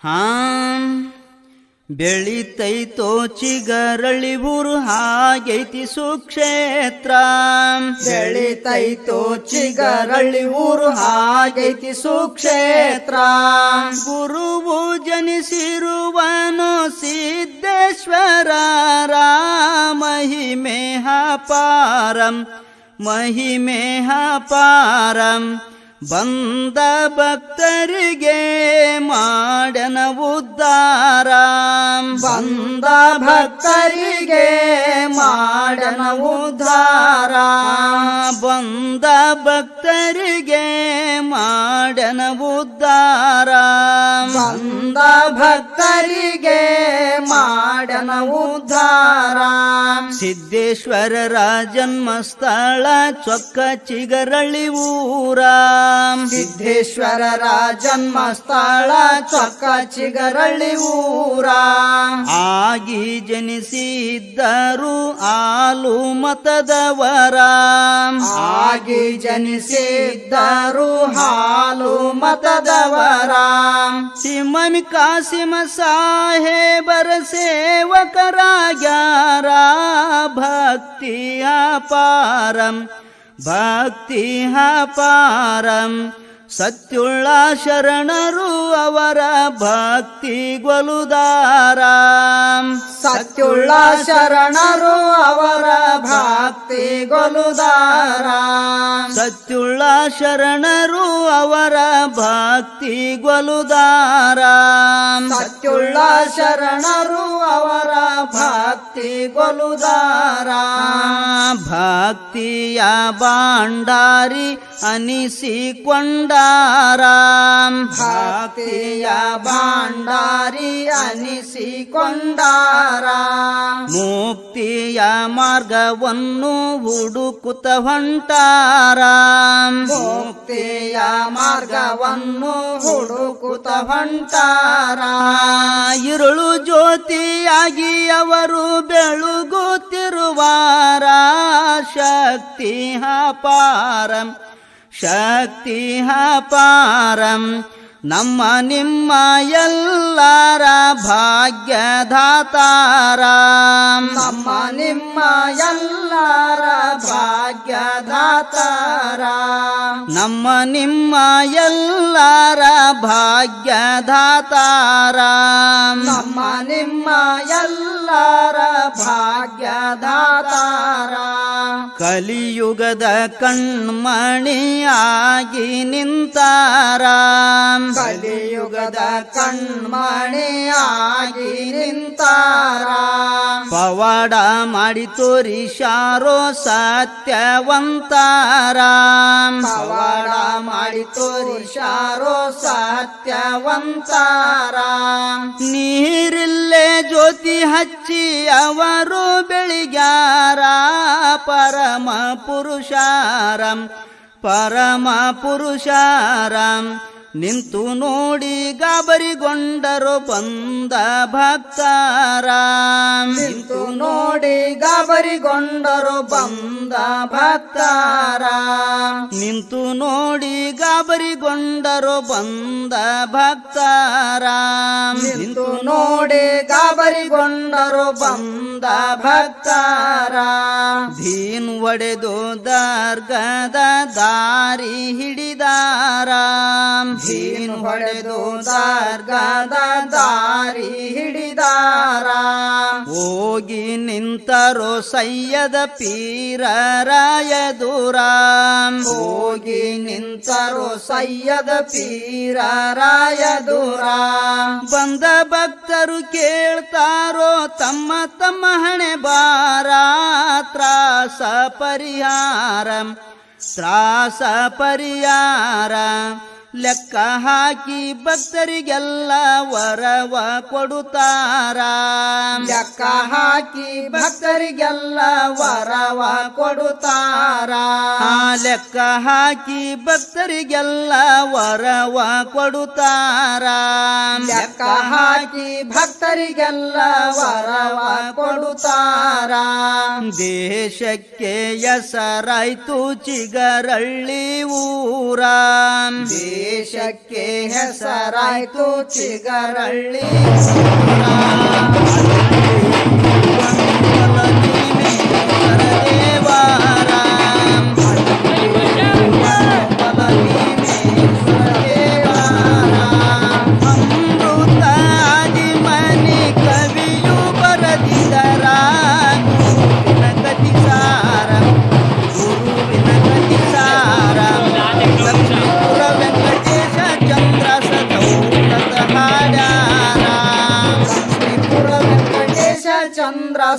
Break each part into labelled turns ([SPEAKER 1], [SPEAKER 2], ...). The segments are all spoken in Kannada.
[SPEAKER 1] ಹಾಂ ಬೆಳಿತೈತೋ ಚಿಗರಳಿ ಊರು ಹಾಗೈತಿ ಸುಕ್ಷೇತ್ರ.
[SPEAKER 2] ಬೆಳಿತೈತೋ ಚಿಗರಳಿ ಊರು ಹಾಗೈತಿ ಸುಕ್ಷೇತ್ರ.
[SPEAKER 1] ಗುರುವು ಜನಿಸಿರುವನು ಸಿದ್ದೇಶ್ವರ ಮಹಿಮೇಹ ಪಾರಂ ಮಹಿಮೇಹ ಪಾರಂ. ಬಂದ ಭಕ್ತರಿಗೆ ಮಾಡನ ಉದ್ಧಾರ.
[SPEAKER 2] ಬಂದ ಭಕ್ತರಿಗೆ ಮಾಡನ ಉದ್ಧಾರ.
[SPEAKER 1] ಬಂದ ಭಕ್ತರಿಗೆ ಮಾಡನ ಉದ್ಧಾರ.
[SPEAKER 2] ಬಂದ ಭಕ್ತರಿಗೆ ಮಾಡನ ಉದ್ಧಾರ.
[SPEAKER 1] ಸಿದ್ದೇಶ್ವರರ ಜನ್ಮಸ್ಥಳ ಚೊಕ್ಕ ಚಿಗರಳಿ ಊರ.
[SPEAKER 2] ಸಿದ್ದೇಶ್ವರರ ಜನ್ಮಸ್ಥಳ ಚೊಕ್ಕ ಚಿಗರಳಿ ಊರ.
[SPEAKER 1] ಆಗಿ ಜನಿಸಿದ್ದರು ಆಲು ಮತದವರ.
[SPEAKER 2] ಆಗಿ ಜನಿಸಿದ್ದರು ಹಾಲು ಮತದವರ.
[SPEAKER 1] ಸಿಮಮಿ ಕಾಸಿಮ ಸಾಹೇಬರ ಸೇವಕರಾಗ್ಯಾರ. ಭಕ್ತಿ ಅಪಾರಂ ಭಕ್ತಿ ಅಪಾರಂ. ಸತ್ಯುಳ್ಳ ಶರಣರು ಅವರ ಭಕ್ತಿ ಗೊಲುದಾರ.
[SPEAKER 2] ಸತ್ಯುಳ್ಳ ಶರಣರು ಅವರ ಭಕ್ತಿ ಗೊಲುದಾರ.
[SPEAKER 1] ಸತ್ಯುಳ್ಳ ಶರಣರು ಅವರ ಭಕ್ತಿ ಗೊಲುದಾರ.
[SPEAKER 2] ಸತ್ಯುಳ್ಳ ಶರಣರು ಅವರ ಭಕ್ತಿ ಗೊಲುದಾರ.
[SPEAKER 1] ಭಕ್ತಿಯ ಬಾಂಡಾರಿ ಅನಿಸಿಕೊಂಡಾರ.
[SPEAKER 2] ಭಕ್ತಿಯ ಬಾಂಡಾರಿ ಅನಿಸಿಕೊಂಡಾರ.
[SPEAKER 1] ಮುಕ್ತಿಯ ಮಾರ್ಗವನ್ನು ಹುಡುಕುತ್ತ ಹೊಂಟಾರ.
[SPEAKER 2] ಮುಕ್ತಿಯ ಮಾರ್ಗವನ್ನು ಹುಡುಕುತ್ತ ಹೊಂಟಾರ.
[SPEAKER 1] ഇരുಳು ಜ್ಯೋತಿಯಾಗಿ ಅವರು ಬೆಳಗುತ್ತಿರುವಾರ. ಶಕ್ತಿ ಅಪಾರಂ ಶಕ್ತಿ ಅಪಾರಂ. ನಮ್ಮ ನಿಮ್ಮ ಎಲ್ಲರ ಭಾಗ್ಯದಾತಾರ.
[SPEAKER 2] ನಮ್ಮ ನಿಮ್ಮ ಎಲ್ಲರ ಭಾಗ್ಯದಾತಾರ.
[SPEAKER 1] ನಮ್ಮ ನಿಮ್ಮ ಎಲ್ಲರ ಭಾಗ್ಯದಾತಾರ.
[SPEAKER 2] ನಮ್ಮ ನಿಮ್ಮ ಎಲ್ಲರ ಭಾಗ್ಯದಾತಾರ.
[SPEAKER 1] ಕಲಿಯುಗದ ಕಣ್ಮಣಿಯಾಗಿ ನಿಂತಾರ.
[SPEAKER 2] ಕಲಿಯುಗದ ಕಣ್ಮಣಿಯಾಗಿ ನಿಂತಾರ.
[SPEAKER 1] ಪವಾಡ ಮಾಡಿ ತೋರಿಸಾರೋ ಸತ್ಯವಂತಾರ.
[SPEAKER 2] ಪವಾಡ ಮಾಡಿ ತೋರಿಸಾರೋ ಸತ್ಯವಂತಾರ.
[SPEAKER 1] ನೀರಿಲ್ಲೇ ಜ್ಯೋತಿ ಹಚ್ಚಿ ಅವರು ಬೆಳಿಗ್ಯಾರ. ಪರಮ ಪುರುಷಾರಂ ಪರಮ ಪುರುಷಾರಂ. ನಿಂತು ನೋಡಿ ಗಾಬರಿಗೊಂಡರು ಬಂದ ಭಕ್ತಾರ.
[SPEAKER 2] ನಿಂತು ನೋಡಿ ಗಾಬರಿಗೊಂಡರು ಬಂದ ಭಕ್ತಾರ.
[SPEAKER 1] ನಿಂತು ನೋಡಿ ಗಾಬರಿಗೊಂಡರು ಬಂದ ಭಕ್ತಾರ.
[SPEAKER 2] ನಿಂತು ನೋಡಿ ಗಾಬರಿಗೊಂಡರು ಬಂದ ಭಕ್ತಾರ.
[SPEAKER 1] ದೀನ್ ಒಡೆದು ದರ್ಗದ ದಾರಿ ಹಿಡಿದಾರ.
[SPEAKER 2] ದೀನ್ ಹೊಡೆದು ದರ್ಗದ ದಾರಿ ಹಿಡಿದಾರ.
[SPEAKER 1] ಹೋಗಿ ನಿಂತರೋ ಸೈಯದ ಪೀರರ ಎದುರ.
[SPEAKER 2] ಹೋಗಿ ನಿಂತರು ಸೈಯದ ಪೀರರ ಎದುರ.
[SPEAKER 1] ಬಂದ ಭಕ್ತರು ಕೇಳ್ತಾರೋ ತಮ್ಮ ತಮ್ಮ ಹಣೆ ಬಾರ. ತ್ರಾಸ ಪರಿಹಾರ ತ್ರಾಸ ಪರಿಹಾರ. ಲೆಕ್ಕ ಹಾಕಿ ಭಕ್ತರಿಗೆಲ್ಲ ವರವ ಕೊಡುತ್ತಾರ.
[SPEAKER 2] ಲೆಕ್ಕ ಹಾಕಿ ಭಕ್ತರಿಗೆಲ್ಲ ವರವ ಕೊಡುತ್ತಾರ.
[SPEAKER 1] ಲೆಕ್ಕ ಹಾಕಿ ಭಕ್ತರಿಗೆಲ್ಲ ವರವ ಕೊಡುತ್ತಾರ.
[SPEAKER 2] ಲೆಕ್ಕ ಹಾಕಿ ಭಕ್ತರಿಗೆಲ್ಲ ವರವ ಕೊಡುತ್ತಾರ.
[SPEAKER 1] ದೇಶಕ್ಕೆ ಹೆಸರಾಯ್ತು ಚಿಗರಳ್ಳಿ ಊರ.
[SPEAKER 2] ದೇಶಕ್ಕೆ ಹೆಸರಾಯ್ತು ಚಿಗರಳ್ಳಿ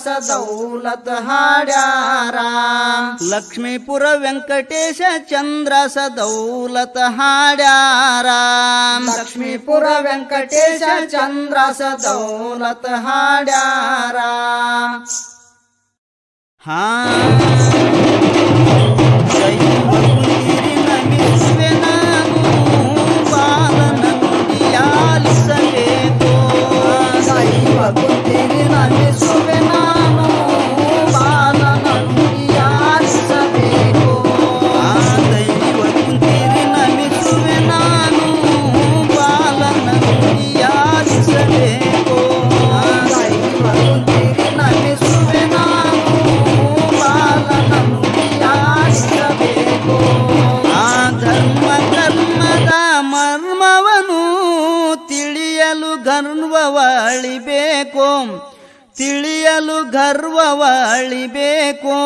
[SPEAKER 2] ಸದೌಲತ್ ಹಾಡ್ಯಾರ
[SPEAKER 1] ಲಕ್ಷ್ಮೀಪುರ ವೆಂಕಟೇಶ ಚಂದ್ರ ಸದೌಲತ್ ಹಾಡ್ಯಾರ
[SPEAKER 2] ಲಕ್ಷ್ಮೀಪುರ ವೆಂಕಟೇಶ ಚಂದ್ರ ಸದೌಲತ್ ಹಾಡ್ಯಾರ
[SPEAKER 1] ಹಾ ನಮಿಸುವೆ ನಾನು ಬಾಲನ ನುಡಿಯಾಲಿಸಬೇಕು
[SPEAKER 2] ದೈವ ಕುಂತಿರಿ ನಮಿಸುವೆ ನಾನು ಬಾಲನ ನುಡಿಯಾಲಿಸಬೇಕು
[SPEAKER 1] ದೈವ ಕುಂತಿರಿ ನಮಿಸುವೆ ನಾನು ಬಾಲನ ನುಡಿಯಾಲಿಸಬೇಕು
[SPEAKER 2] ದೈವ ಕುಂತಿರಿ ನಮಿಸುವೆ ನಾನು ಬಾಲನ ನುಡಿಯಾಲಿಸಬೇಕು
[SPEAKER 1] ಆ ಧರ್ಮ ಕರ್ಮದ ಮರ್ಮವನು ತಿಳಿಯಲು ಗರ್ವವ ಅಳಿಬೇಕು ತಿಳಿಯಲು ಗರ್ವವ ಅಳಿಬೇಕು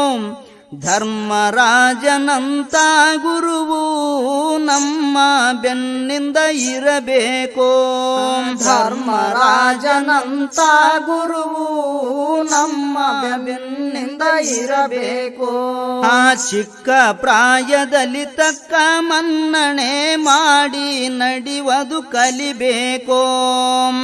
[SPEAKER 1] ಧರ್ಮರಾಜನಂತ ಗುರುವು ನಮ್ಮ ಬೆನ್ನಿಂದ ಇರಬೇಕು
[SPEAKER 2] ಧರ್ಮರಾಜನಂತ ಗುರುವು ನಮ್ಮ ಬೆನ್ನಿಂದ ಇರಬೇಕು
[SPEAKER 1] ಆ ಚಿಕ್ಕ ಪ್ರಾಯದಲ್ಲಿ ತಕ್ಕ ಮನ್ನಣೆ ಮಾಡಿ ನಡೆಯುವುದು ಕಲಿಬೇಕು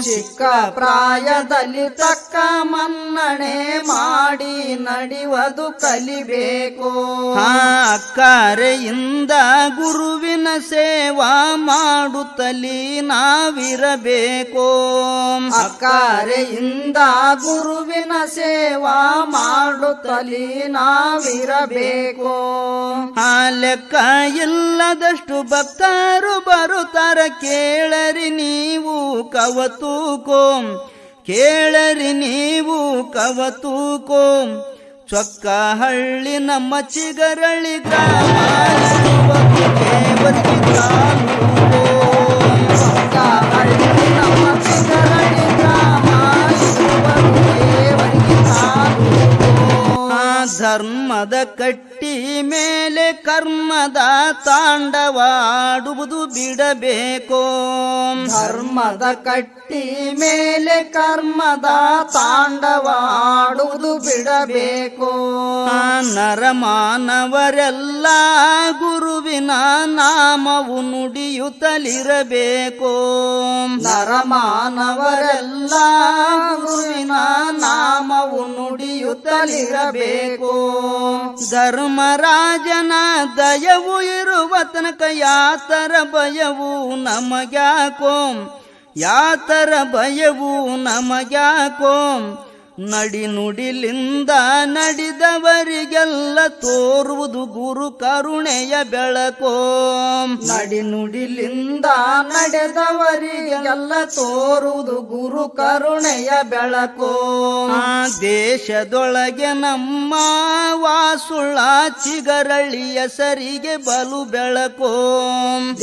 [SPEAKER 2] ಚಿಕ್ಕ ಪ್ರಾಯದಲ್ಲಿ ತಕ್ಕ ಮನ್ನಣೆ ಮಾಡಿ ನಡೆಯುವುದು ಕಲಿಬೇಕು
[SPEAKER 1] ಆ ಅಕ್ಕರೆಯಿಂದ ಗುರುವಿನ ಸೇವಾ ಮಾಡುತ್ತಲೇ ನಾವಿರಬೇಕು
[SPEAKER 2] ಅಕ್ಕರೆಯಿಂದ ಗುರುವಿನ ಸೇವಾ ಮಾಡುತ್ತಲೇ ನಾವಿರಬೇಕು
[SPEAKER 1] ಆ ಲೆಕ್ಕ ಇಲ್ಲದಷ್ಟು ಭಕ್ತರು ಬರುತ್ತಾರ ಕೇಳರಿ ನೀವು ಕವತೂಕೋ ಕೇಳರಿ ನೀವು ಕವತೂಕೋ ಚೊಕ್ಕ ಹಳ್ಳಿ ನಮ್ಮ ಚಿಗರಳ್ಳಿ ಗ್ರಾಮ ದೇವರಿಗೆ ತಾಲೂಕು.
[SPEAKER 2] ಚೊಕ್ಕ ಹಳ್ಳಿ ನಮ್ಮ ಚಿಗರಳ್ಳಿ ಗ್ರಾಮ ದೇವರಿಗೆ ತಾಲೂಕು.
[SPEAKER 1] ಆ ಧರ್ಮದ ಕಟ್ಟಿ ಮೇಲೆ ಕರ್ಮದ ತಾಂಡವಾಡುವುದು ಬಿಡಬೇಕು
[SPEAKER 2] ಧರ್ಮದ ಕಟ್ಟಿ ಮೇಲೆ ಕರ್ಮದ ತಾಂಡವಾಡುವುದು ಬಿಡಬೇಕು
[SPEAKER 1] ಆ ನರಮಾನವರೆಲ್ಲ ಗುರುವಿನ ನಾಮವು ನುಡಿಯುತ್ತಲಿರಬೇಕು
[SPEAKER 2] ನರಮಾನವರೆಲ್ಲ ಗುರುವಿನ ನಾಮವು ನುಡಿಯುತ್ತಲಿರಬೇಕು
[SPEAKER 1] ಧರ್ಮರಾಜನ ದಯವು ಇರುವ ತನಕ ಯಾತರ ಭಯವು ನಮಗ್ಯಾಕೋ ಯಾತರ ಭಯವು ನಮಗ್ಯಾಕೋ ನಡಿ ನುಡಿಲಿಂದ ನಡೆದವರಿಗೆಲ್ಲ ತೋರುವುದು ಗುರು ಕರುಣೆಯ ಬೆಳಕೋ
[SPEAKER 2] ನಡಿ ನುಡಿಲಿಂದ ನಡೆದವರಿಗೆಲ್ಲ ತೋರುವುದು ಗುರು ಕರುಣೆಯ ಬೆಳಕು
[SPEAKER 1] ಆ ದೇಶದೊಳಗೆ ನಮ್ಮ ವಾಸುಳ್ಳ ಚಿಗರಳ್ಳಿಯ ಸರಿಗೆ ಬಲು ಬೆಳಕೋ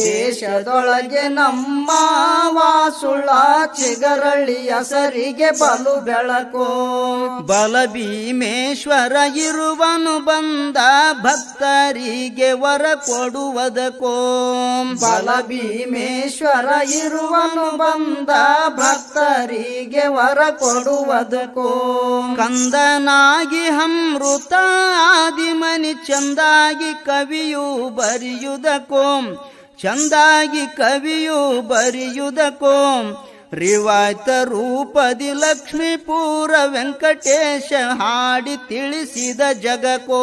[SPEAKER 2] ದೇಶದೊಳಗೆ ನಮ್ಮ ವಾಸುಳ್ಳ ಚಿಗರಳ್ಳಿಯ ಸರಿಗೆ ಬಲು ಬೆಳಕು
[SPEAKER 1] ಬಲಭೀಮೇಶ್ವರ ಇರುವನು ಬಂದ ಭಕ್ತರಿಗೆ ವರ ಕೊಡುವುದಕ್ಕೋ
[SPEAKER 2] ಬಲಭೀಮೇಶ್ವರ ಇರುವನು ಬಂದ ಭಕ್ತರಿಗೆ ವರ ಕೊಡುವುದಕ್ಕೋ
[SPEAKER 1] ಕಂದನಾಗಿ ಅಮೃತ ಆದಿಮನಿ ಚಂದಾಗಿ ಕವಿಯು ಬರೆಯುವುದಕ್ಕೋ ಚಂದಾಗಿ ಕವಿಯು ಬರೆಯುವುದಕ್ಕೋ ರಿವಾಯ್ತ ರೂಪದಿ ಲಕ್ಷ್ಮೀಪುರ ವೆಂಕಟೇಶ ಹಾಡಿ ತಿಳಿಸಿದ ಜಗಕೋ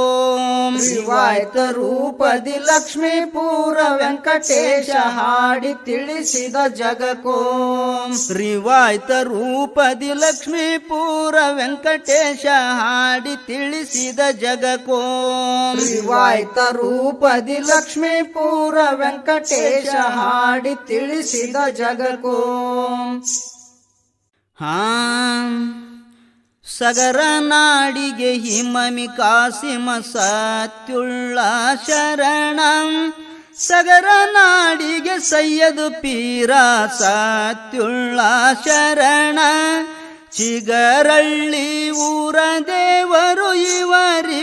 [SPEAKER 2] ರಿವಾಯ್ತ ರೂಪದಿ ಲಕ್ಷ್ಮೀಪುರ ವೆಂಕಟೇಶ ಹಾಡಿ ತಿಳಿಸಿದ ಜಗಕೋ
[SPEAKER 1] ರಿವಾಯ್ತ ರೂಪದಿ ಲಕ್ಷ್ಮೀಪುರ ವೆಂಕಟೇಶ ಹಾಡಿ ತಿಳಿಸಿದ ಜಗಕೋ
[SPEAKER 2] ರಿವಾಯ್ತ ರೂಪದಿ ಲಕ್ಷ್ಮೀಪುರ ವೆಂಕಟೇಶ ಹಾಡಿ ತಿಳಿಸಿದ ಜಗಕೋ
[SPEAKER 1] ಸಗರ ನಾಡಿಗೆ ಹಿಮಮಿ ಕಾಸಿಮ ಸತ್ಯುಳ್ಳ ಶರಣ ಸಗರ ನಾಡಿಗೆ ಸೈಯದ್ ಪೀರ ಸತ್ಯುಳ್ಳ ಶರಣ ಚಿಗರಳ್ಳಿ ಊರ ದೇವರು ಇವರಿಬ್ಬರಿಗಿನ್ನ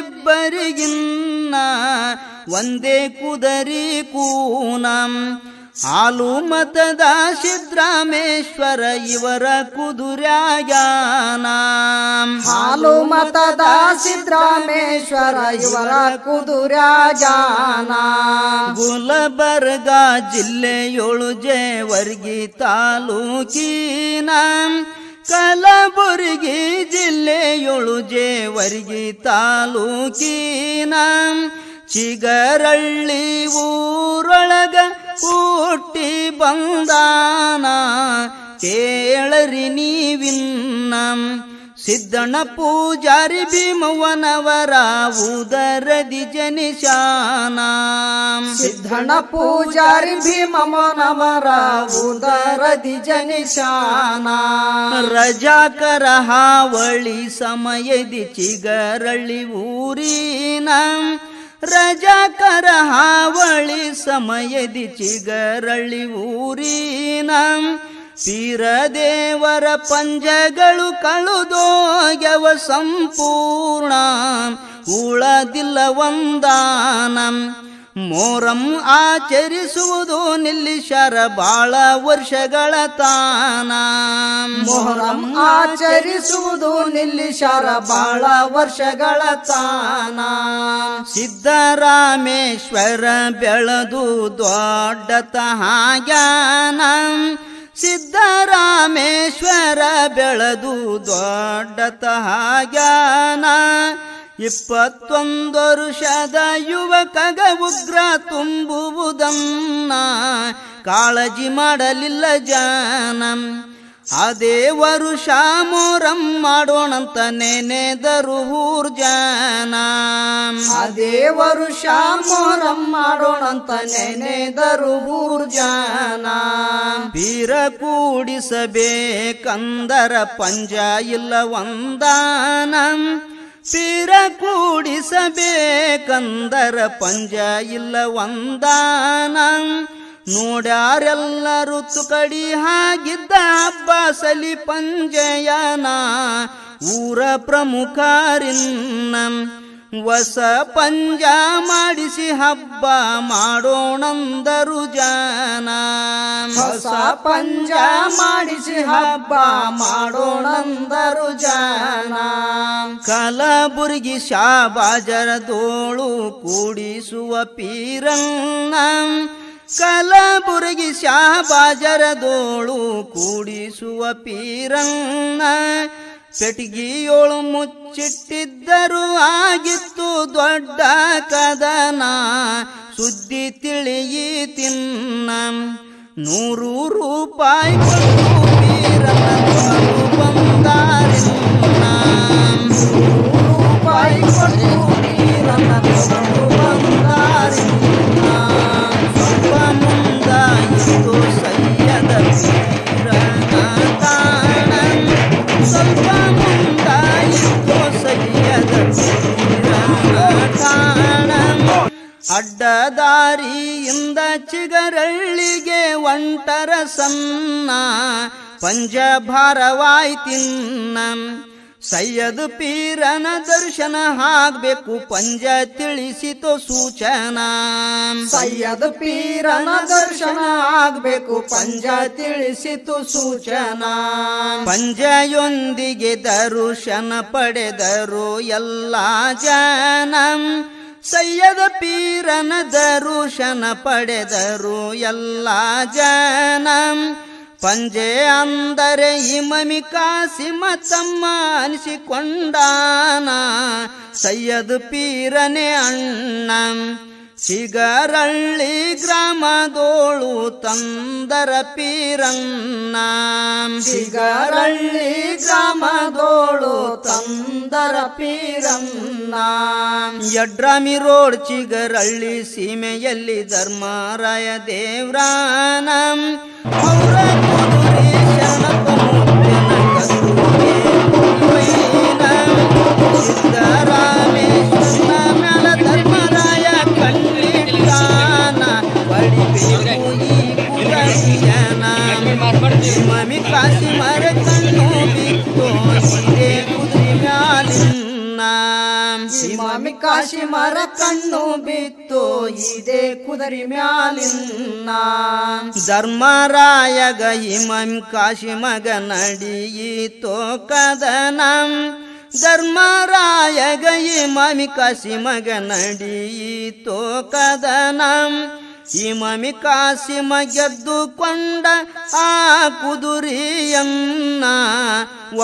[SPEAKER 1] ಒಂದೇ ಕುದರಿ ಕೂನಂ ಹಾಲು ಮತದ ಸಿದ್ರಾಮೇಶ್ವರ ಇವರ ಕುದುರ್ಯಾಗ್ಯಾನ
[SPEAKER 2] ಹಾಲು ಮತದ ಸಿದ್ರಾಮೇಶ್ವರ ಇವರ ಕುದುರ್ಯಾಗ್ಯಾನ
[SPEAKER 1] ಗುಲಬರ್ಗ ಜಿಲ್ಲೆಯೊಳು ಜೇವರ್ಗಿ ತಾಲೂಕಿನ ಕಲಬುರಗಿ ಜಿಲ್ಲೆಯೊಳು ಜೇವರ್ಗಿ ತಾಲೂಕಿನ ಚಿಗರಳ್ಳಿ ಊರೊಳಗ ಹುಟ್ಟಿ ಬಂದಾನ ಕೇಳರಿ ನೀವಿನ್ನ ಸಿದ್ದಣ್ಣ ಪೂಜಾರಿ ಭೀಮವ್ವನವರ ಉದರದಿ ಜನಿಶಾನ
[SPEAKER 2] ಸಿದ್ದಣ್ಣ ಪೂಜಾರಿ ಭೀಮವ್ವನವರ ಉದರದಿ ಜನಿಶಾನ
[SPEAKER 1] ರಜಾಕರ ಹಾವಳಿ ಸಮಯದಿ ಚಿಗರಳ್ಳಿ ಊರಿನ ರಜಾಕರ ಹಾವಳಿ ಸಮಯದಿ ಚಿಗರಳ್ಳಿ ಊರಿನ ಪೀರದೇವರ ಪಂಜಗಳು ಕಳುದೋಗ್ಯವ ಸಂಪೂರ್ಣ ಉಳದಿಲ್ಲ ಒಂದಾನ ಮೋರಂ ಆಚರಿಸುವುದು ನಿಲ್ಲಿಶರ ಬಾಳ ವರ್ಷಗಳ ತಾನ
[SPEAKER 2] ಮೊಹರಂ ಆಚರಿಸುವುದು ನಿಲ್ಲಿಶರ ಬಾಳ ವರ್ಷಗಳ ತಾನ
[SPEAKER 1] ಸಿದ್ದರಾಮೇಶ್ವರ ಬೆಳೆದು ದೊಡ್ಡತ ಹಾಗ್ಯಾನ ಸಿದ್ದರಾಮೇಶ್ವರ ಬೆಳೆದು ದೊಡ್ಡತ ಹಾಗ್ಯಾನ 21 ವರುಷದ ಯುವಕಗ ಉಗ್ರ ತುಂಬುವುದನ್ನ ಕಾಳಜಿ ಮಾಡಲಿಲ್ಲ ಜಾನ ಅದೇ ವರುಷ ಮೊಹರಂ ಮಾಡೋಣಂತ ನೆನೆದರು ಊರ್ ಜನ
[SPEAKER 2] ಅದೇ ವರುಷ ಮೊಹರಂ ಮಾಡೋಣಂತ ನೆನೆದರು ಊರ್ ಜನ
[SPEAKER 1] ಪೀರ ಕೂಡಿಸಬೇಕಂದರ ಪಂಜ ಇಲ್ಲ ಒಂದಾನ ಪೀರ ಕೂಡಿಸಬೇಕಂದರ ಪಂಜ ಇಲ್ಲ ಒಂದಾನ ನೋಡ್ಯಾರೆಲ್ಲರೂ ತುಕಡಿ ಹಾಗಿದ್ದ ಹಬ್ಬ ಸಲಿ ಪಂಜಯನ ಊರ ಪ್ರಮುಖರಿನ್ನ ಹೊಸ ಪಂಜ ಮಾಡಿಸಿ ಹಬ್ಬ ಮಾಡೋಣಂದರು ಜನ
[SPEAKER 2] ಹೊಸ ಪಂಜ ಮಾಡಿಸಿ ಹಬ್ಬ ಮಾಡೋಣಂದರು ಜನ
[SPEAKER 1] ಕಲಬುರಗಿ ಶಾಬಾಜರ ದೋಳು ಕೂಡಿಸುವ ಪೀರನ್ನ ಕಲಬುರಗಿ ಶಾಬಾಜರ ದೋಳು ಕೂಡಿಸುವ ಪೀರನ್ನ ಪೆಟಗಿಯೋಳು ಮುಚ್ಚಿಟ್ಟಿದ್ದರು ಆಗಿತ್ತು ದೊಡ್ಡ ಕದನ ಸುದ್ದಿ ತಿಳಿಯಿತಿನ್ನ 100 ರೂಪಾಯಿ ಕೊಟ್ಟು ಪೀರನ ತೊರೆದು ಬಂದಾರಿನ್ನ
[SPEAKER 2] 100 ರೂಪಾಯಿ ಕೊಟ್ಟು ಪೀರನ ತೊರೆದು ಬಂದಾರಿನ್ನ
[SPEAKER 1] ಸ್ವಲ್ಪ ಮುಂದಾಯಿತು ಸೈಯದ ಪೀರನ ತಾಣ ಸ್ವಲ್ಪ ಮುಂದಾಯಿತು ಸೈಯದ ಪೀರನ ತಾಣ ಅಡ್ಡದಾರಿಯಿಂದ ಚಿಗರಳ್ಳಿಗೆ ಒಂಟರ ಸನ್ನ ಪಂಜ ಭಾರವಾಯ್ತಿನ್ನ ಸೈಯದ್ ಪೀರನ ದರ್ಶನ ಆಗ್ಬೇಕು ಪಂಜ ತಿಳಿಸಿತು ಸೂಚನಾ
[SPEAKER 2] ಸೈಯದ್ ಪೀರನ ದರ್ಶನ ಆಗ್ಬೇಕು ಪಂಜ ತಿಳಿಸಿತು ಸೂಚನಾ
[SPEAKER 1] ಪಂಜಯೊಂದಿಗೆ ದರ್ಶನ ಪಡೆದರು ಎಲ್ಲ ಜನ ಸೈಯದ್ ಪೀರನ ದರ್ಶನ ಪಡೆದರು ಎಲ್ಲ ಜನ ಪಂಜೆ ಅಂದರೆ ಇಮಮಿ ಕಾಸಿಮ ತಮ್ಮ ಅನಿಸಿಕೊಂಡಾನ ಸೈಯದ್ ಪೀರನೆ ಅಣ್ಣ ಚಿಗರಳ್ಳಿ ಗ್ರಾಮದೋಳು ತಂದರ ಪೀರನ್ನ
[SPEAKER 2] ಚಿಗರಳ್ಳಿ ಗ್ರಾಮದೋಳು ತಂದರ ಪೀರನ್ನ
[SPEAKER 1] ಯಡ್ರಾಮಿ ರೋಡ್ ಚಿಗರಳ್ಳಿ ಸೀಮೆಯಲ್ಲಿ ಧರ್ಮರಾಯ ದೇವ್ರಾನ ಅವರ ಕುದುರೆ ಶರಣಪ್ಪ ಮುದ್ದನ ಸಿದ್ದರಾಮೇಶ್ವರನ ಮ್ಯಾಲ ಧರ್ಮರಾಯ ಕಣ್ಣಿಟ್ಟಾನ ಬಡಿಬೇಕು ಈ ಕುದುರೆಯನ ಇಮಾಮಿ ಕಾಸಿಮರ ಕಣ್ಣು ಬಿತ್ತು ಇದೇ ಕುದುರೆ ಮ್ಯಾಲಿನ್ನ
[SPEAKER 2] ಇಮಾಮಿ ಕಾಸಿಮರ ಕಣ್ಣು ಬಿತ್ತು ಇದೇ ಕುದುರೆ ಮ್ಯಾಲಿನ್ನ
[SPEAKER 1] ಧರ್ಮರಾಯಗ ಇಮಾಮ್ ಕಾಸಿಮಗ ನಡಿಯಿತೋ ಕದನ ಧರ್ಮರಾಯಗ ಇಮಾಮಿ ಕಾಸಿಮಗ ನಡಿಯಿತೋ ಕದನ ಇಮಾಮಿ ಕಾಸಿಮ ಗೆದ್ದುಕೊಂಡ ಆ ಕುದುರೆಯನ್ನ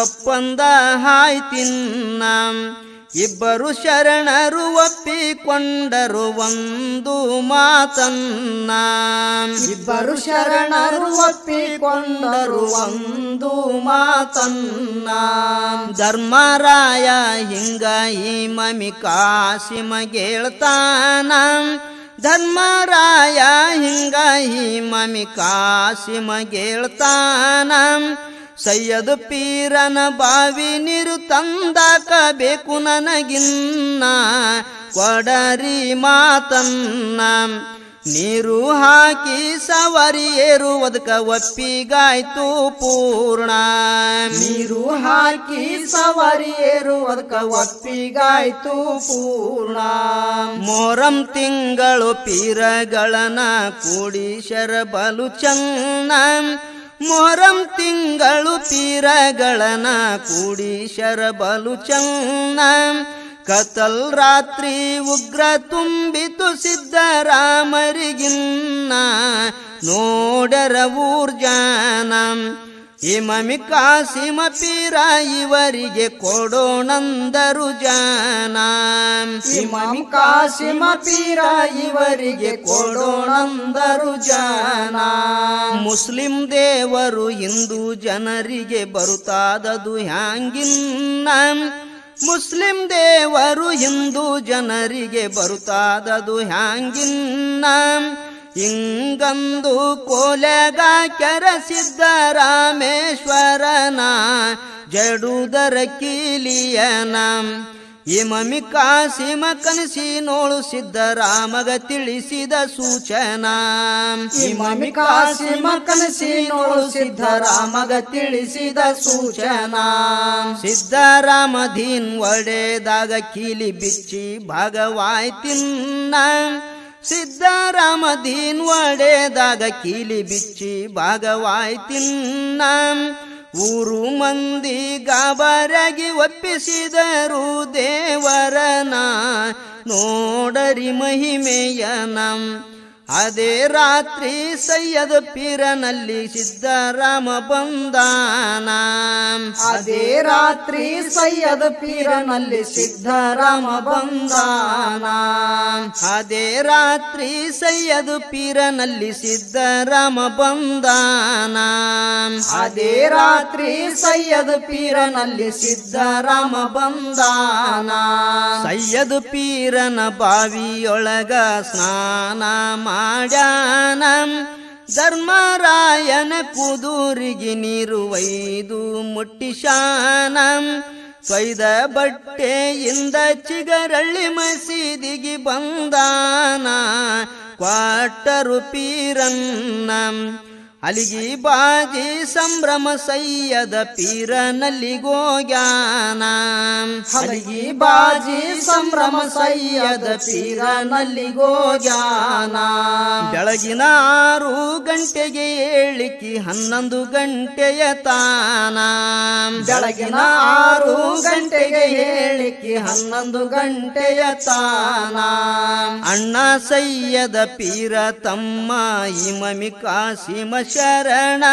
[SPEAKER 1] ಒಪ್ಪಂದ ಹಾಯ್ತಿನ್ನ ಇಬ್ಬರು ಶರಣರು ಒಪ್ಪಿಕೊಂಡರು ಒಂದು ಮಾತನ್ನ
[SPEAKER 2] ಇಬ್ಬರು ಶರಣರು ಒಪ್ಪಿಕೊಂಡರು ಒಂದು ಮಾತನ್ನ
[SPEAKER 1] ಧರ್ಮರಾಯ ಹಿಂಗ ಇಮಾಮಿ ಕಾಸಿಮ ಗೆಳ್ತಾನ ಧರ್ಮರಾಯ ಹಿಂಗ ಇಮಾಮಿ ಕಾಸಿಮ ಗೆಳ್ತಾನ ಸೈಯದ್ ಪೀರನ ಬಾವಿ ನೀರು ತಂದಾಕ ಬೇಕು ನನಗಿನ್ನ ಕೊಡರಿ ಮಾತನ್ನ ನೀರು ಹಾಕಿ ಸವಾರಿ ಏರುವುದಕ್ಕ ಒಪ್ಪಿಗಾಯ್ತು ಪೂರ್ಣ
[SPEAKER 2] ನೀರು ಹಾಕಿ ಸವಾರಿ ಏರುವುದಕ್ಕ ಒಪ್ಪಿಗಾಯ್ತು ಪೂರ್ಣ
[SPEAKER 1] ಮೊಹರಂ ತಿಂಗಳು ಪೀರಗಳನ ಕೂಡಿಶರ ಬಲು ಚನ್ನ ಮೊಹರಂ ತಿಂಗಳು ಪೀರಗಳನ ಕೂಡಿಶರ ಬಲು ಚನ್ನ ಕತಲ್ ರಾತ್ರಿ ಉಗ್ರ ತುಂಬಿತು ಸಿದ್ದರಾಮರಿಗಿನ್ನ ನೋಡರ ಊರ್ಜಾನ ಇಮಾಮಿ ಕಾಸಿಮ ಪೀರ ಇವರಿಗೆ ಕೊಡೋಣಂದರು ಜಾನ
[SPEAKER 2] ಇಮಾಮ್ ಕಾಸಿಮ ಪೀರ ಇವರಿಗೆ ಕೊಡೋಣಂದರು ಜಾನ
[SPEAKER 1] ಮುಸ್ಲಿಂ ದೇವರು ಹಿಂದೂ ಜನರಿಗೆ ಬರುತ್ತಾದದು ಹ್ಯಾಂಗಿನ್ನ ಮುಸ್ಲಿಂ ದೇವರು ಹಿಂದೂ ಜನರಿಗೆ ಬರುತ್ತಾದದು ಹ್ಯಾಂಗಿನ್ನ ಹಿಂಗಂದು ಕೊಲೆಗಾಕ್ಯರ ಸಿದ್ದರಾಮೇಶ್ವರನ ಜಡುದರ ಕೀಲಿಯನ ಇಮಾಮಿ ಕಾಸಿಮ ಕನಸಿನೋಳು ಸಿದ್ದರಾಮಗ ತಿಳಿಸಿದ ಸೂಚನಾ
[SPEAKER 2] ಇಮಾಮಿ ಕಾಸಿಮ ಕನಸಿನೋಳು ಸಿದ್ದರಾಮಗ ತಿಳಿಸಿದ ಸೂಚನಾ
[SPEAKER 1] ಸಿದ್ದರಾಮ ದೀನ್ ಒಡೆದಾಗ ಕೀಲಿ ಬಿಚ್ಚಿ ಭಾಗವಾಯ್ತಿನ್ನ ಸಿದ್ದರಾಮ ದೀನ್ ಒಡೆದಾಗ ಕೀಲಿ ಬಿಚ್ಚಿ ಭಾಗವಾಯ್ತಿನ್ನ ಊರು ಮಂದಿ ಗಾಬರಾಗಿ ಒಪ್ಪಿಸಿದರು ದೇವರನ ನೋಡರಿ ಮಹಿಮೆಯನ ಅದೇ ರಾತ್ರಿ ಸೈಯದ್ ಪೀರನಲ್ಲಿ ಸಿದ್ದರಾಮ ಬಂದಾನ
[SPEAKER 2] ಅದೇ ರಾತ್ರಿ ಸೈಯದ್ ಪೀರನಲ್ಲಿ ಸಿದ್ದರಾಮ ಬಂದಾನ
[SPEAKER 1] ಅದೇ ರಾತ್ರಿ ಸೈಯದ್ ಪೀರನಲ್ಲಿ ಸಿದ್ದರಾಮ ಬಂದಾನ
[SPEAKER 2] ಅದೇ ರಾತ್ರಿ ಸೈಯದ್ ಪೀರನಲ್ಲಿ ಸಿದ್ದರಾಮ ಬಂದಾನ
[SPEAKER 1] ಸೈಯದ್ ಪೀರನ ಬಾವಿಯೊಳಗ ಸ್ನಾನ ಮಾಡ್ಯಾನ ಧರ್ಮರಾಯನ ಕುದುರಿಗೆ ನೀರು ಒಯ್ದು ಮುಟ್ಟಿಶಾನ ತೊಯ್ದ ಬಟ್ಟೆಯಿಂದ ಚಿಗರಳ್ಳಿ ಮಸೀದಿಗೆ ಬಂದಾನ ಕ್ವಾಟರು ಪೀರನ್ನ ಅಲಿಗಿ ಬಾಜಿ ಸಂಭ್ರಮ ಸೈಯದ ಪೀರನಲ್ಲಿ ಗೋಗ್ಯಾನ
[SPEAKER 2] ಹಲಗಿ ಬಾಜಿ ಸಂಭ್ರಮ ಸೈಯದ ಪೀರನಲ್ಲಿ ಗೋಗ್ಯಾನ
[SPEAKER 1] ಬೆಳಗಿನ 6 ಗಂಟೆಗೆ ಏಳಿಕೆ 11 ಗಂಟೆಯ ತಾನ
[SPEAKER 2] ಬೆಳಗಿನ 6 ಗಂಟೆಗೆ ಏಳಿಕೆ 11 ಗಂಟೆಯ ತಾನ
[SPEAKER 1] ಅಣ್ಣ ಸೈಯದ ಪೀರ ತಮ್ಮ ಇಮಾಮಿ ಕಾಸಿಮ ಶರಣ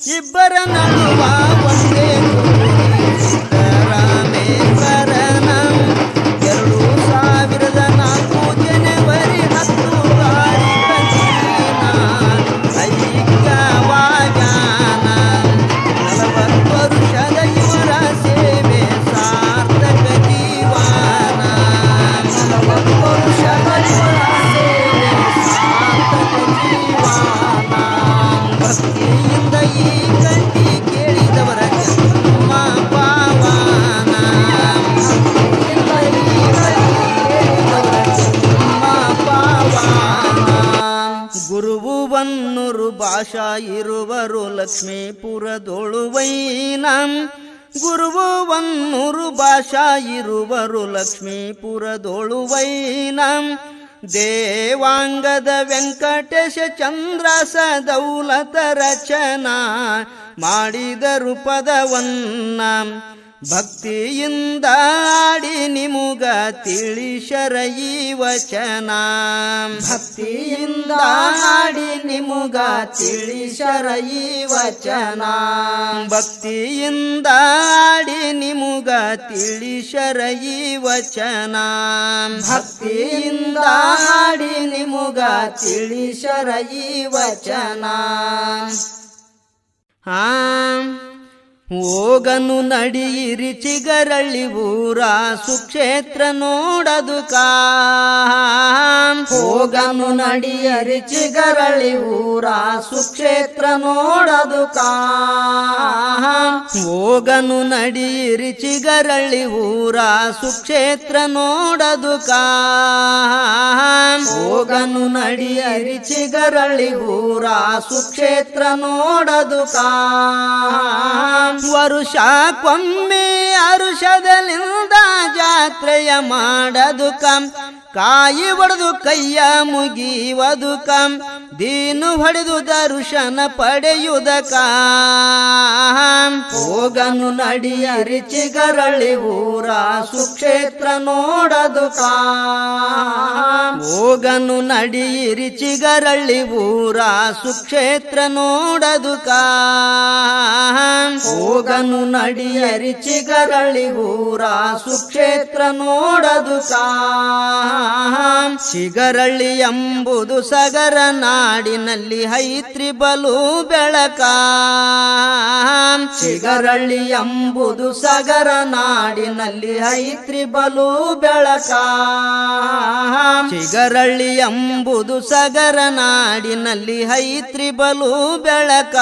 [SPEAKER 1] ಇಬ್ಬರ ನಡುವ ಒಂದೇ ಗುರಿ ಸಿದ್ದರಾಮೇಶ್ವರನ 2004 ಜನವರಿ 10 ತಾರೀಖಿನ ಐಕ್ಯವಾಗ್ಯಾನ 40 ವರ್ಷದ ಇವರ ಸೇವೆ ಸಾರ್ಥಕ ಜೀವನ 40 ವರ್ಷದ ಇವರ ಸೇವೆ ಸಾರ್ಥಕ ಜೀವನ ಭಕ್ತಿಯಿಂದ ಈ ಗಂಟಿ ಕೇಳಿದವರ ಜನ್ಮ ಪಾವನ ಭಕ್ತಿಯಿಂದ ಈ ಗಂಟಿ ಕೇಳಿದವರ ಜನ್ಮ ಪಾವನ ಗುರುವು ಬನ್ನೂರು ಭಾಷಾ ಇರುವರು ಲಕ್ಷ್ಮೀಪುರದೊಳುವೈನ ಗುರುವು ಬನ್ನೂರು ಭಾಷಾ ಇರುವರು ಲಕ್ಷ್ಮೀಪುರದೊಳುವೈನ ದೇವಾಂಗದ ವೆಂಕಟೇಶ ಚಂದ್ರಾಸ ದೌಲತ ರಚನಾ ಮಾಡಿದರು ಪದವನ್ನ ಭಕ್ತಿಯಿಂದ ಆಡಿ ನಿಮುಗ ತಿಳಿಶರ ಈ ವಚನ ಭಕ್ತಿಯಿಂದ ಆಡಿ ನಿಮುಗ ತಿಳಿಶರ ಈ ವಚನ ಭಕ್ತಿಯಿಂದ ಆಡಿ ನಿಮುಗ ತಿಳಿಶರ ಈ ವಚನ ಭಕ್ತಿಯಿಂದ ಆಡಿ ನಿಮುಗ ತಿಳಿಶರ ಈ ವಚನ ಹೋಗನು ನಡಿಯಿರಿ ಚಿಗರಳ್ಳಿ ಊರ ಸುಕ್ಷೇತ್ರ ನೋಡದುಕ ಹೋಗನು ನಡಿಯರಿ ಚಿಗರಳ್ಳಿ ಊರ ಸುಕ್ಷೇತ್ರ ನೋಡದುಕ ಹೋಗನು ನಡಿಯಿರಿ ಚಿಗರಳ್ಳಿ ಊರ ಸುಕ್ಷೇತ್ರ ನೋಡದುಕ ಹೋಗನು ನಡಿಯರಿ ಚಿಗರಳ್ಳಿ ಊರ ಸುಕ್ಷೇತ್ರ ನೋಡದುಕ ವರುಷಕ್ಕೊಮ್ಮೆ ಅರುಷದಲ್ಲಿಂದ ಜಾತ್ರೆಯ ಮಾಡದುಕ ಕಾಯಿ ಒಡೆದು ಕೈಯ ಮುಗಿಯುವುದಕ ದೀನು ಹೊಡೆದು ದರ್ಶನ ಪಡೆಯುವುದಕ ಹೋಗನು ನಡಿಯರಿ ಚಿಗರಳ್ಳಿ ಊರ ಸುಕ್ಷೇತ್ರ ನೋಡದುಕ ಹೋಗನು ನಡಿಯಿರಿ ಚಿಗರಳ್ಳಿ ಊರ ಸುಕ್ಷೇತ್ರ ನೋಡದುಕ ಹೋಗನು ನಡಿಯರಿ ಚಿಗರಳ್ಳಿ ಊರ ಸುಕ್ಷೇತ್ರ ನೋಡದುಕ ಚಿಗರಳ್ಳಿ ಎಂಬುದು ಸಗರ ನಾಡಿನಲ್ಲಿ ಐತ್ರಿ ಬಲು ಬೆಳಕ ಚಿಗರಳ್ಳಿ ಎಂಬುದು ಸಗರ ನಾಡಿನಲ್ಲಿ ಐತ್ರಿ ಬಲು ಬೆಳಕ ಚಿಗರಳ್ಳಿ ಎಂಬುದು ಸಗರ ನಾಡಿನಲ್ಲಿ ಐತ್ರಿ ಬಲು ಬೆಳಕ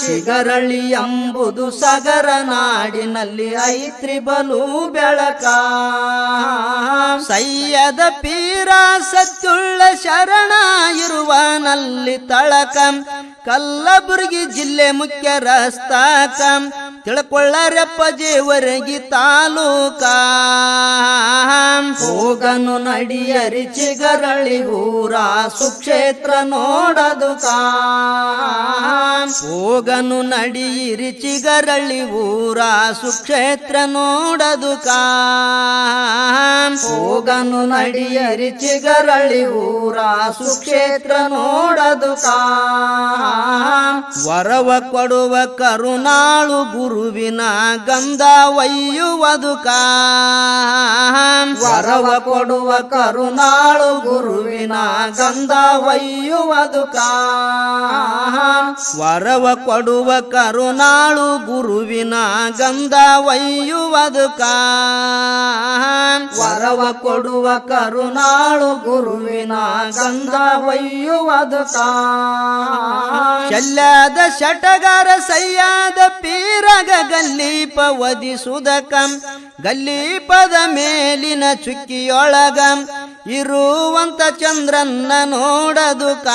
[SPEAKER 1] ಚಿಗರಳ್ಳಿ ಎಂಬುದು ಸಗರ ನಾಡಿನಲ್ಲಿ ಐತ್ರಿ ಬಲು ಬೆಳಕ ಸಯ್ಯದ ಪೀರ ಸತ್ಯುಳ್ಳ ಶರಣ ಇರುವನಲ್ಲಿ ತಳಕ ಕಲ್ಲಬುರ್ಗಿ ಜಿಲ್ಲೆ ಮುಖ್ಯ ರಸ್ತಾಕ ತಿಳ್ಕೊಳ್ಳರಪ್ಪ ಜೇವರಗಿ ತಾಲೂಕ ಹೋಗನು ನಡಿಯರಿ ಚಿಗರಳ್ಳಿ ಊರ ಸುಕ್ಷೇತ್ರ ನೋಡದುಕ ಹೋಗನು ನಡಿಯಿರಿ ಚಿಗರಳ್ಳಿ ಊರ ಸುಕ್ಷೇತ್ರ ನೋಡದುಕ ಹೋಗನು ನಡಿಯರಿ ಚಿಗರಳ್ಳಿ ಊರ ಸುಕ್ಷೇತ್ರ ನೋಡದುಕ ವರವ ಕೊಡುವ ಕರುನಾಳು ಗುರುವಿನ ಗಂಧ ಒಯ್ಯುವುದುಕ ವರವ ಕೊಡುವ ಕರುನಾಳು ಗುರುವಿನ ಗಂಧ ಒಯ್ಯುವುದುಕ ವರವ ಕೊಡುವ ಕರುನಾಳು ಗುರುವಿನ ಗಂಧ ಒಯ್ಯುವುದುಕ ವರವ ಕೊಡುವ ಕರುನಾಳು ಗುರುವಿನ ಗಂಧ ಒಯ್ಯುವುದುಕ ಶಲ್ಯದ ಶಟಗಾರ ಸಯ್ಯಾದ ಪೀರಗ ಗಲ್ಲೀಪ ವಧಿಸುವುದಕ ಗಲ್ಲೀಪದ ಮೇಲಿನ ಚುಕ್ಕಿಯೊಳಗ ಇರುವಂತ ಚಂದ್ರನ್ನ ನೋಡದುಕ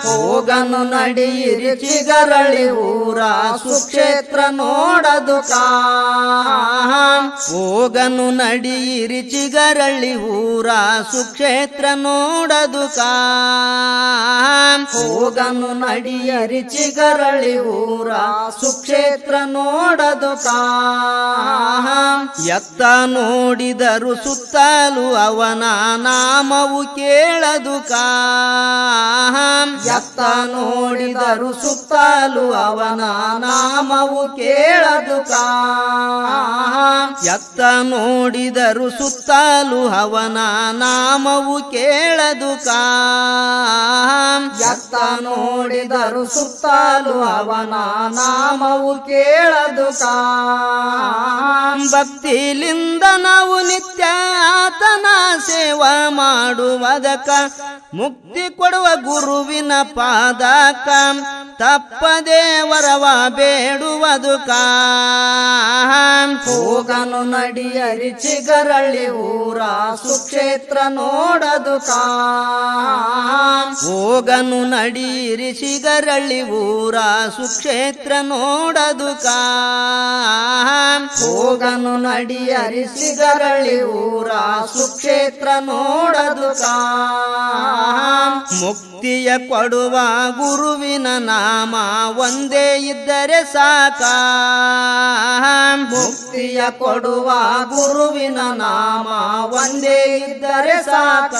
[SPEAKER 1] ಹೋಗನು ನಡಿಯಿರಿ ಚಿಗರಳ್ಳಿ ಊರ ಸುಕ್ಷೇತ್ರ ನೋಡದುಕ ಹೋಗನು ನಡಿಯಿರಿ ಚಿಗರಳ್ಳಿ ಊರ ಸುಕ್ಷೇತ್ರ ನೋಡದುಕ ಹೋಗನು ನಡಿಯರಿ ಚಿಗರಳ್ಳಿ ಊರ ಸುಕ್ಷೇತ್ರ ನೋಡದುಕ ಎತ್ತ ನೋಡಿದರು ಸುತ್ತಲೂ ಸುತ್ತಲೂ ಅವನ ನಾಮವು ಕೇಳದುಕ
[SPEAKER 2] ಎತ್ತ ನೋಡಿದರು ಸುತ್ತಲೂ ಅವನ ನಾಮವು ಕೇಳದುಕ
[SPEAKER 1] ಎತ್ತ ನೋಡಿದರು ಸುತ್ತಲೂ ಅವನ ನಾಮವು ಕೇಳದುಕ
[SPEAKER 2] ಎತ್ತ ನೋಡಿದರು ಸುತ್ತಲೂ ಅವನ ನಾಮವು ಕೇಳದುಕ
[SPEAKER 1] ಭಕ್ತಿಲಿಂದ ನಾವು ನಿತ್ಯ ಆತನ ಸೇವಾ ಮಾಡುವುದಕ್ಕ ಮುಕ್ತಿ ಕೊಡುವ ಗುರುವಿನ ಪಾದಕ ತಪ್ಪದೇ ವರವ ಬೇಡುವುದಕ
[SPEAKER 2] ಹೋಗನು ನಡಿಯರಿ ಚಿಗರಳ್ಳಿ ಊರ ಸುಕ್ಷೇತ್ರ ನೋಡದುಕ
[SPEAKER 1] ಹೋಗನು ನಡೀರಿ ಸಿಗರಳ್ಳಿ ಊರ ಸುಕ್ಷೇತ್ರ ನೋಡದುಕ
[SPEAKER 2] ಹೋಗನು ನಡಿಯರಿ ಸಿಗರಳ್ಳಿ ಊರ ಸುಕ್ಷೇತ್ರ ನೋಡದುಕ
[SPEAKER 1] ಮುಕ್ತಿಯ ಕೊಡುವ ಗುರುವಿನ ನಾಮ ಒಂದೇ ಇದ್ದರೆ ಸಾಕ
[SPEAKER 2] ಮುಕ್ತಿಯ ಕೊಡುವ ಗುರುವಿನ ನಾಮ ಒಂದೇ ಇದ್ದರೆ ಸಾಕ